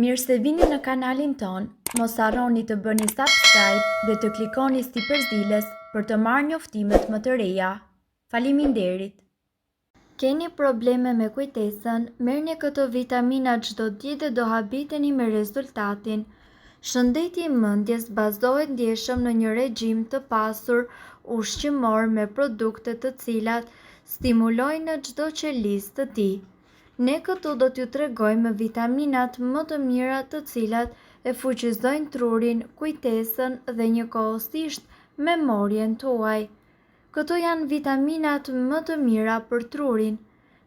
Mirë se vini në kanalin ton, mos harroni të bëni subscribe dhe të klikoni si përzdiles për të marrë njoftimet më të reja. Faleminderit! Keni probleme me kujtesën, merrni këto vitamina çdo ditë dhe do habiteni me rezultatin. Shëndeti i mendjes bazohet ndjeshëm në një regjim të pasur ushqimor me produkte të cilat stimulojnë çdo qelisë të ti. Ne këtu do t'ju tregojmë vitaminat më të mira të cilat e fuqizojnë trurin, kujtesën dhe njëkohësisht memorien tuaj. Këto janë vitaminat më të mira për trurin.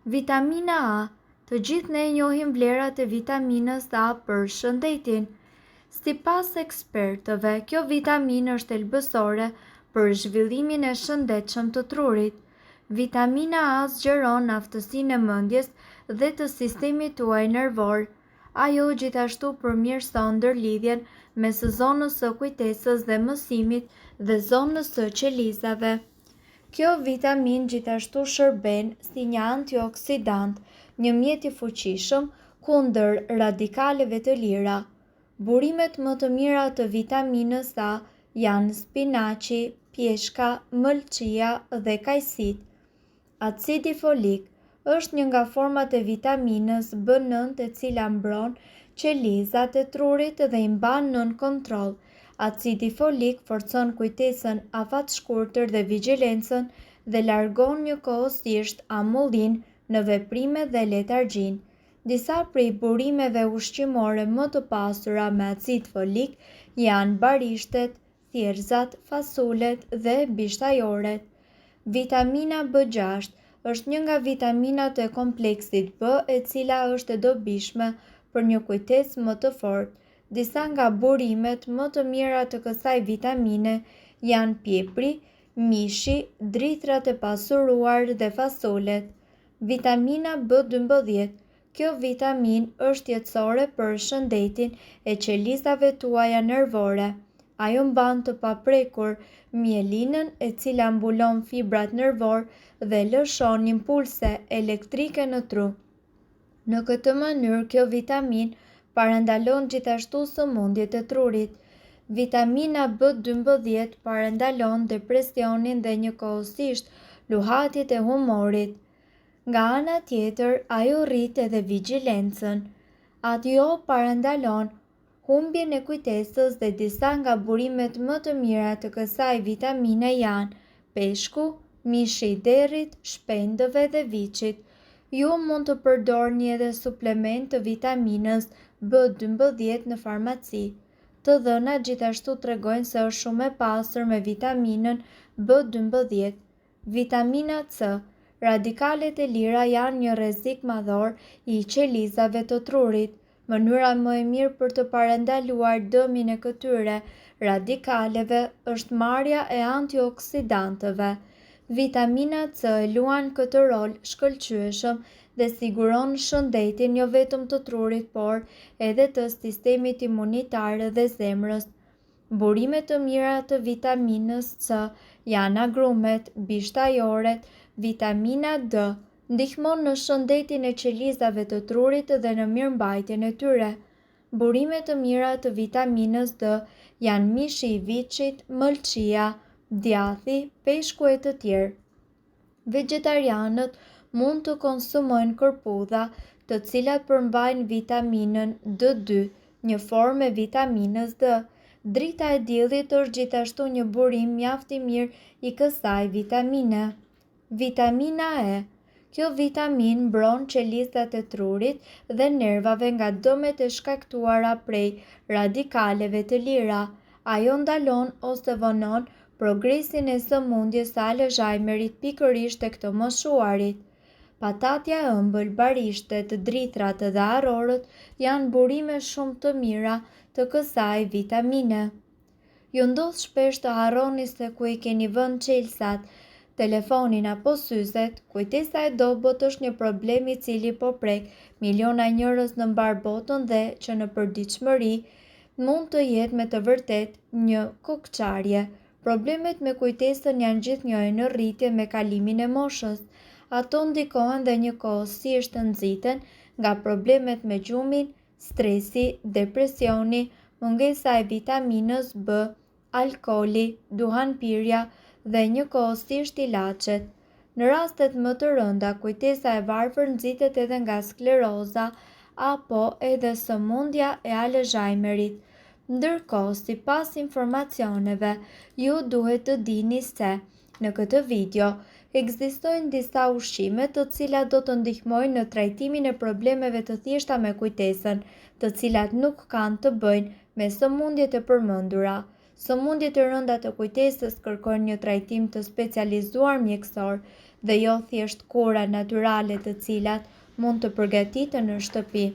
Vitamina A. Të gjithë ne njohim vlerat e vitaminës A për shëndetin. Sipas ekspertëve, kjo vitaminë është elbësore për zhvillimin e shëndetshëm të trurit. Vitamina A zgjeron aftësinë e mendjes dhe të sistemit tuaj nervor. Ajo gjithashtu përmirëson ndërlidhjen mes zonës së kujtesës dhe mësimit dhe zonës së qelizave. Kjo vitaminë gjithashtu shërben si një antioksidant, një mjet i fuqishëm kundër radikaleve të lira. Burimet më të mira të vitaminës A janë spinaqi, pjeshka, mëlçia dhe kajsit. Acidi folik është një nga format e vitaminës B9 e cila mbron qelizat e trurit dhe i mban nën kontroll. Acidi folik forcon kujtesën afatshkurtër dhe vigjilencën dhe largon njëkohësisht amullin në veprime dhe letargjin. Disa prej burimeve ushqimore më të pasura me acid folik janë barishtet, thjerrzat, fasulet dhe bishtajoret. Vitamina B6 është një nga vitaminat e kompleksit B e cila është e dobishme për një kujtesë më të fortë. Disa nga burimet më të mira të kësaj vitamine janë piepri, mishi, dritrat e pasuruar dhe fasolet. Vitamina B12. Kjo vitaminë është jetësore për shëndetin e qelizave tuaja nervore. Ajo mban të paprekur mielinën e cila mbulon fibrat nervor dhe lëshon impulse elektrike në tru. Në këtë mënyrë, kjo vitaminë parandalon gjithashtu sëmundjet e trurit. Vitamina B12 parandalon depresionin dhe njëkohësisht luhatjet e humorit. Nga ana tjetër, ajo rrit edhe vigjilencën. Ajo parandalon humbjen e kujtesës dhe disa nga burimet më të mira të kësaj vitamine janë peshku, mishi i derrit, shpendëve dhe viçit. Ju mund të përdorni edhe suplement të vitaminës B12 në farmaci. Të dhënat gjithashtu tregojnë se është shumë e pasur me vitaminën B12. Vitamina C. Radikalet e lira janë një rrezik madhor i qelizave të trurit. Mënyra më e mirë për të parandaluar dëmin e këtyre radikaleve është marrja e antioksidantëve. Vitamina C luan këtë rol shkëlqyeshëm dhe siguron shëndetin jo vetëm të trurit, por edhe të sistemit imunitar dhe zemrës. Burime të mira të vitaminës C janë agrumet, bishtajoret, vitamina D, ndihmon në shëndetin e qelizave të trurit dhe në mirëmbajtjen e tyre. Burime të mira të vitaminës D janë mishi i viçit, mëlçia, djathi, peshku e të tjerë. Vegetarianët mund të konsumojnë kërpudha, të cilat përmbajnë vitaminën D2, një formë e vitaminës D. Drita e diellit është gjithashtu një burim mjaft i mirë i kësaj vitamine. Vitamina E. Kjo vitaminë mbron qelizat e trurit dhe nervave nga dëmet e shkaktuara prej radikaleve të lira. Ajo ndalon ose vonon progresin e sëmundjes së Alzheimerit pikërisht tek të moshuarit. Patatja e ëmbël, barishtet, dritrat dhe arrorët janë burime shumë të mira të kësaj vitamine. Ju ndodh shpesh të harroni se ku i keni vënë çelësat, telefonin apo syzet. Kujtesa e dobët është një problem i cili po prek miliona njerëz në mbar botën dhe që në përditshmëri mund të jetë me të vërtet një kokçarje. Problemet me kujtesën janë gjithnjëherë në rritje me kalimin e moshës. Ato ndikohen dhe njëkohësisht nxiten nga problemet me gjumin, stresi, depresioni, mungesa e vitaminës B, alkooli, duhanpirja dhe njëkohësisht ilaçet. Në rastet më të rënda, kujtesa e varfër nxitet edhe nga skleroza apo edhe sëmundja e Alzheimerit. Ndërkohë, sipas informacioneve, ju duhet të dini se në këtë video ekzistojnë disa ushqime të cilat do të ndihmojnë në trajtimin e problemeve të thjeshta me kujtesën, të cilat nuk kanë të bëjnë me sëmundjet e përmendura. Sëmundjet e rënda të kujtesës kërkojnë një trajtim të specializuar mjekësor dhe jo thjesht kura natyrale të cilat mund të përgatiten në shtëpi.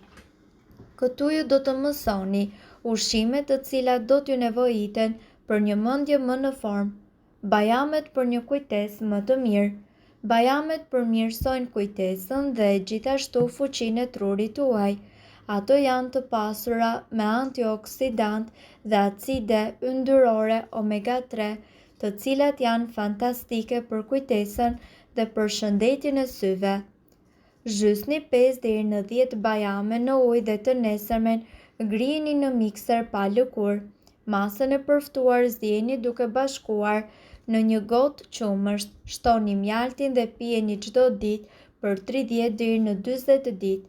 Këtu ju do të mësoni ushqime të cilat do t'ju nevojiten për një mendje më në formë. Bajamet për një kujtesë më të mirë. Bajamet përmirësojnë kujtesën dhe gjithashtu fuqinë e trurit tuaj. Ato janë të pasura me antioksidant dhe acide yndyrore omega 3, të cilat janë fantastike për kujtesën dhe për shëndetin e syve. Zhysni 5 deri në 10 bajame në ujë dhe të nesërmen ngrijeni në mikser pa lëkurë. Masën e përftuar zjeni duke bashkuar në një gotë qumësht. Shtoni mjaltin dhe pijeni çdo ditë për 30 deri në 40 ditë.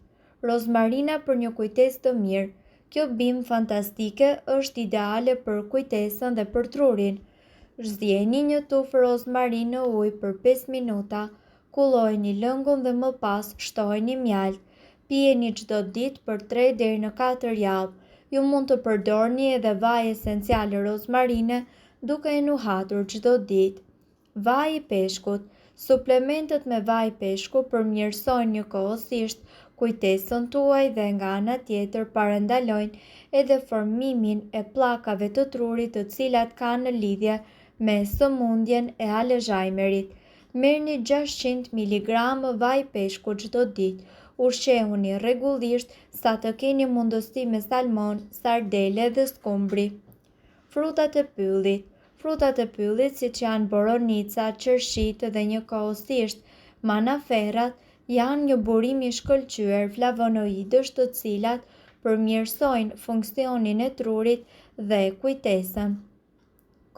Rozmarina për një kujtesë të mirë. Kjo bimë fantastike është ideale për kujtesën dhe për trurin. Zjeni një tufë rozmarinë në ujë për 5 minuta. Kullojeni lëngun dhe më pas shtoheni mjalt. Pijeni çdo ditë për 3 deri në 4 javë. Ju mund të përdorni edhe vaj esenciale rozmarine duke e nuhatur çdo ditë. Vaj i peshkut. Suplementet me vaj peshku përmirësojnë njëkohësisht kujtesën tuaj dhe nga ana tjetër parandalojnë edhe formimin e pllakave të trurit të cilat kanë në lidhje me sëmundjen e Alzheimerit. Merrni 600 mg vaj peshku çdo ditë. Ushqehuni rregullisht sa të keni mundësi me salmon, sardele dhe skumbri. Frutat e pyllit. Frutat e pyllit siç janë boronica, qershitë dhe njëkohësisht manaferrat janë një burim i shkëlqyer flavonoidësh të cilat përmirësojnë funksionin e trurit dhe kujtesën.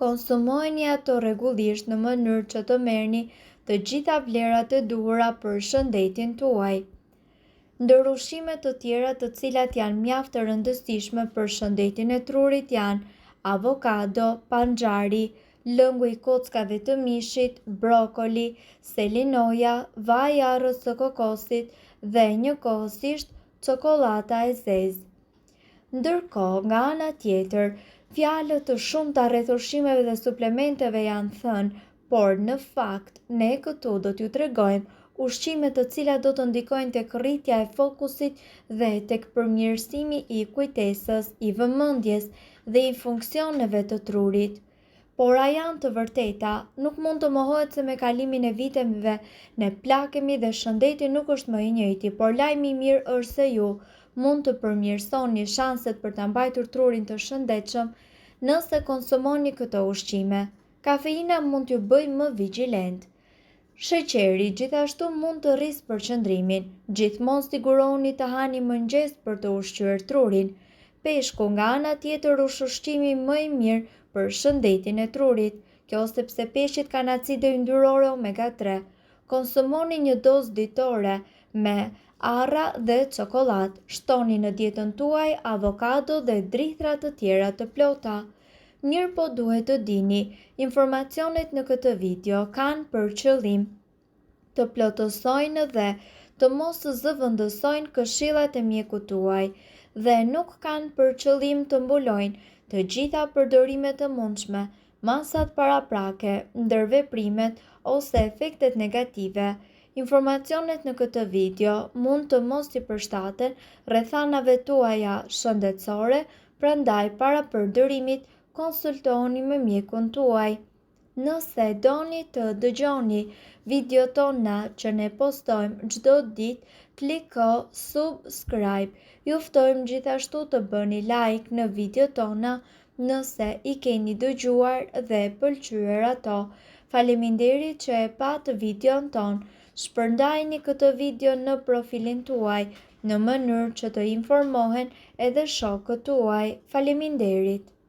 Konsumojeni ato rregullisht në mënyrë që të merrni të gjitha vlerat e duhura për shëndetin tuaj. Ndër ushqimet të tjera të cilat janë mjaft të rëndësishme për shëndetin e trurit janë avokado, panxari, lëngu i kockave të mishit, brokoli, selinoja, vaji i arrës së kokosit dhe njëkohësisht çokolata e zezë. Ndërkohë, nga ana tjetër, fjalët të shumta rreth ushqimeve dhe suplementeve janë thënë, por në fakt ne këtu do t'ju tregojmë ushqime të cilat do të ndikojnë tek rritja e fokusit dhe tek përmirësimi i kujtesës, i vëmendjes dhe i funksioneve të trurit. Por a janë të vërteta? Nuk mund të mohohet se me kalimin e viteve ne plakemi dhe shëndeti nuk është më i njëjti, por lajmi i mirë është se ju mund të përmirësoni shanset për ta mbajtur trurin të shëndetshëm nëse konsumoni këto ushqime. Kafeina mund t'ju bëjë më vigjilent. Sheqeri gjithashtu mund të rrisë përqendrimin. Gjithmonë sigurohuni të hani mëngjes për të ushqyer trurin. Peshku nga ana tjetër është ushqimi më i mirë për shëndetin e trurit. Kjo sepse peshqit kanë acide yndyrore omega 3. Konsumoni një dozë ditore me arra dhe çokoladë. Shtoni në dietën tuaj avokado dhe drithra të tjera të plota. Mirë po duhet të dini, informacionet në këtë video kanë për qëllim të plotësojnë dhe të mos zëvendësojnë këshillat e mjekut tuaj dhe nuk kanë për qëllim të mbulojnë të gjitha përdorimet e mundshme, masat paraprake, ndërveprimet ose efektet negative. Informacionet në këtë video mund të mos i përshtaten rrethanave tuaja shëndetësore, prandaj para përdorimit konsultohuni me mjekun tuaj. Nëse doni të dëgjoni video tona që ne postojmë çdo ditë, kliko subscribe. Ju ftojmë gjithashtu të bëni like në video tona nëse i keni dëgjuar dhe pëlqyer ato. Faleminderit që e pat videon ton. Shpërndajini këtë video në profilin tuaj në mënyrë që të informohen edhe shokët tuaj. Faleminderit.